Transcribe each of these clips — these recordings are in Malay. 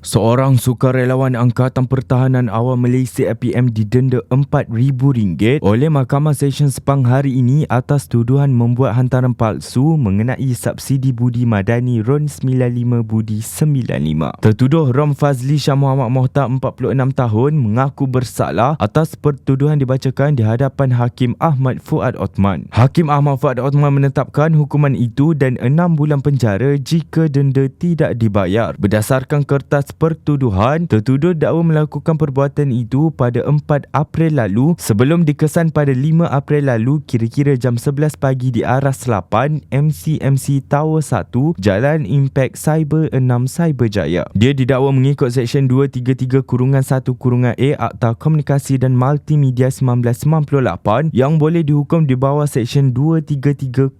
Seorang sukarelawan Angkatan Pertahanan Awam Malaysia APM didenda RM4,000 oleh Mahkamah Session Sepang hari ini atas tuduhan membuat hantaran palsu mengenai subsidi budi madani RON 95 Budi 95. Tertuduh Rom Fazli Shah Muhammad Mohtar 46 tahun mengaku bersalah atas pertuduhan dibacakan di hadapan Hakim Ahmad Fuad Othman. Hakim Ahmad Fuad Othman menetapkan hukuman itu dan 6 bulan penjara jika denda tidak dibayar. Berdasarkan kertas pertuduhan, tertuduh dakwa melakukan perbuatan itu pada 4 April lalu sebelum dikesan pada 5 April lalu kira-kira jam 11 pagi di Aras 8 MCMC Tower 1 Jalan Impact Cyber 6 Cyberjaya. Dia didakwa mengikut Seksyen 233-1-A Akta Komunikasi dan Multimedia 1998 yang boleh dihukum di bawah Seksyen 233-2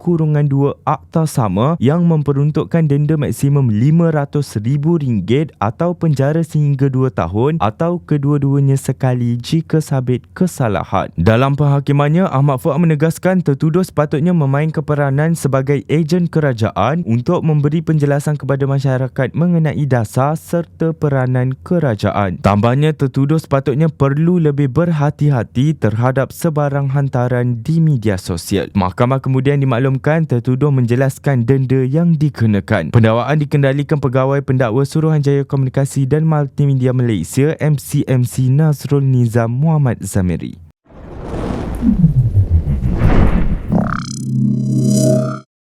Akta sama yang memperuntukkan denda maksimum RM500,000 atau penjara sehingga 2 tahun atau kedua-duanya sekali jika sabit kesalahan. Dalam penghakimannya, Ahmad Fuad menegaskan tertuduh sepatutnya memainkan peranan sebagai ejen kerajaan untuk memberi penjelasan kepada masyarakat mengenai dasar serta peranan kerajaan. Tambahnya, tertuduh sepatutnya perlu lebih berhati-hati terhadap sebarang hantaran di media sosial. Mahkamah kemudian dimaklumkan tertuduh menjelaskan denda yang dikenakan. Pendakwaan dikendalikan Pegawai Pendakwa Suruhanjaya Komunikasi dan Multimedia Malaysia MCMC Nazrul Nizam Muhammad Zamiri.